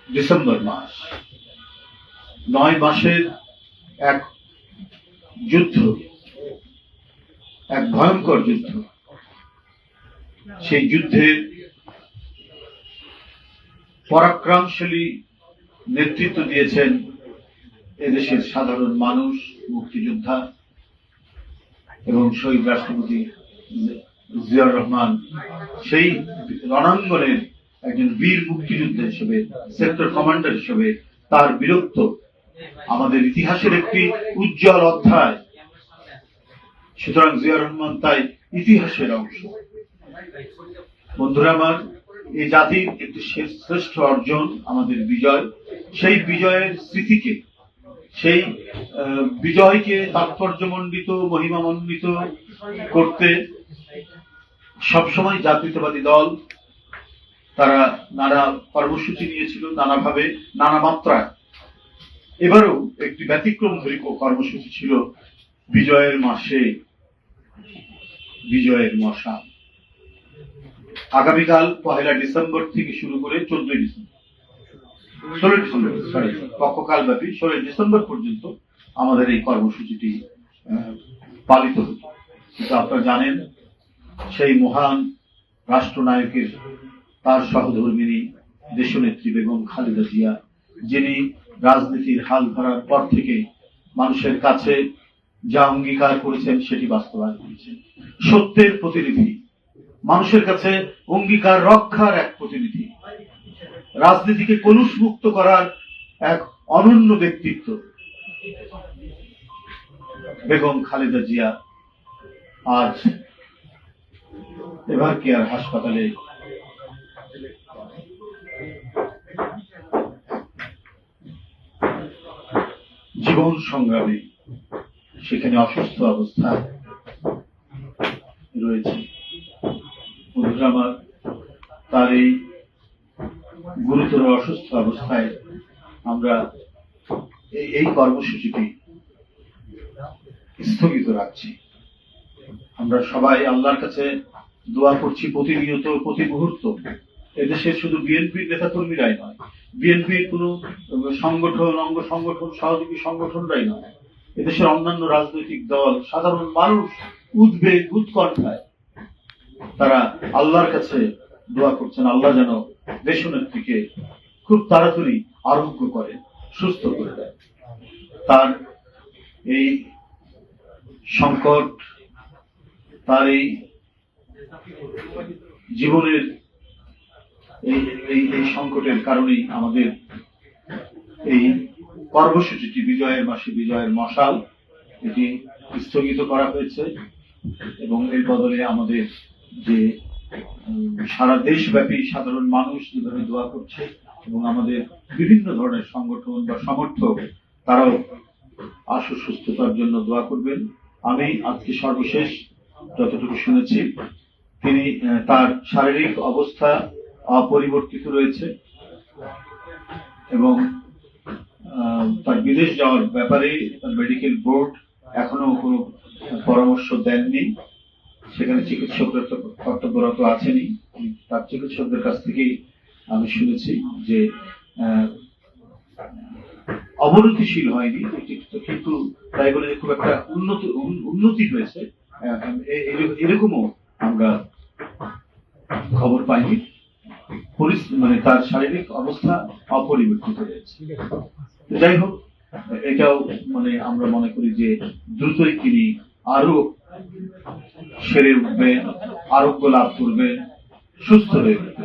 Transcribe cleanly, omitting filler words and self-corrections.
December মাস, 9 মাসের এক যুদ্ধ, এক ভয়ঙ্কর যুদ্ধ। সেই যুদ্ধের পরাক্রমশালী নেতৃত্ব দিয়েছেন এদেশের সাধারণ মানুষ, মুক্তিযোদ্ধা এবং শহীদ রাষ্ট্রপতি জিয়াউর রহমান। সেই রণাঙ্গনের একজন বীর মুক্তিযোদ্ধা হিসেবে, সেক্টর কমান্ডার হিসেবে তার বীরত্ব আমাদের ইতিহাসের একটি উজ্জ্বল অধ্যায়। সুতরাং জিয়াউর রহমান তাই ইতিহাসের অংশ। বন্ধুরা আমার, এই জাতির একটি শ্রেষ্ঠ অর্জন আমাদের বিজয়। সেই বিজয়ের স্মৃতিকে, সেই বিজয়কে তাৎপর্যমণ্ডিত, মহিমামণ্ডিত করতে সবসময় জাতীয়তাবাদী দল তারা নানা কর্মসূচি নিয়েছিল, নানাভাবে, নানা মাত্রায়। এবারও একটি ব্যতিক্রমধর্মী কর্মসূচি ছিল বিজয়ের মাসে বিজয়ের মশাল। আগামীকাল 1 ডিসেম্বর থেকে শুরু করে 16 ডিসেম্বর পক্ষকাল ব্যাপী 16 ডিসেম্বর পর্যন্ত আমাদের এই কর্মসূচিটি পালিত হতো। কিন্তু আপনারা জানেন, সেই মহান রাষ্ট্রনায়কের, তার সহধর্মিনী দেশনেত্রী বেগম খালেদা জিয়া, যিনি রাজনীতির হাল ধরার পর থেকে মানুষের কাছে যা অঙ্গীকার করেছেন সেটি বাস্তবায়ন করেছেন। সত্যের প্রতিনিধি, মানুষের কাছে অঙ্গীকার রক্ষার এক প্রতিনিধি, রাজনীতিকে কলুষমুক্ত করার এক অনন্য ব্যক্তিত্ব বেগম খালেদা জিয়া আজ এভার কেয়ার হাসপাতালে জীবন সংগ্রামে সেখানে অসুস্থ অবস্থায় রয়েছে। বন্ধুরা আমার, তার এই গুরুতর অসুস্থ অবস্থায় আমরা এই কর্মসূচিটি স্থগিত রাখছি। আমরা সবাই আল্লাহর কাছে দোয়া করছি প্রতিনিয়ত, প্রতি মুহূর্ত। এদেশের শুধু বিএনপির নেতাকর্মীরাই নয়, বিএনপির কোন সংগঠন, অঙ্গ সংগঠন, সহযোগী সংগঠনরাই নয়, এদেশের অন্যান্য রাজনৈতিক দল, সাধারণ মানুষ উদ্বেগ, উৎকণ্ঠায় তারা আল্লাহর কাছে দোয়া করছেন আল্লাহ যেন দেশনেত্রীকে খুব তাড়াতাড়ি আরোগ্য করে, সুস্থ করে দেয়। তার এই সংকট, তার এই জীবনের এই সংকটের কারণেই আমাদের এই কর্মসূচিটি বিজয়ের মাসে বিজয়ের মশাল এটি স্থগিত করা হয়েছে। এবং এর বদলে আমাদের যে সারা দেশব্যাপী সাধারণ মানুষ যেভাবে দোয়া করছে এবং আমাদের বিভিন্ন ধরনের সংগঠন বা সমর্থক, তারাও আশু সুস্থতার জন্য দোয়া করবেন। আমি আজকে সর্বশেষ যতটুকু শুনেছি, তিনি তার শারীরিক অবস্থা অপরিবর্তিত রয়েছে এবং তার বিদেশ যাওয়ার ব্যাপারে তার মেডিকেল বোর্ড এখনো কোনো পরামর্শ দেননি। সেখানে চিকিৎসকরা তো কর্তব্যরত আছেনই, তার চিকিৎসকদের কাছ থেকেই আমি শুনেছি যে অবনতিশীল হয়নি, কিন্তু তাই বলে খুব একটা উন্নতি হয়েছে এরকমও আমরা খবর পাইনি। মানে তার শারীরিক অবস্থা অপরিবর্তিত রয়েছে। যাই হোক, এটাও মানে আমরা মনে করি যে দ্রুতই তিনি আরো সেরে উঠবেন, আরোগ্য লাভ করবেন, সুস্থ হয়ে উঠবেন।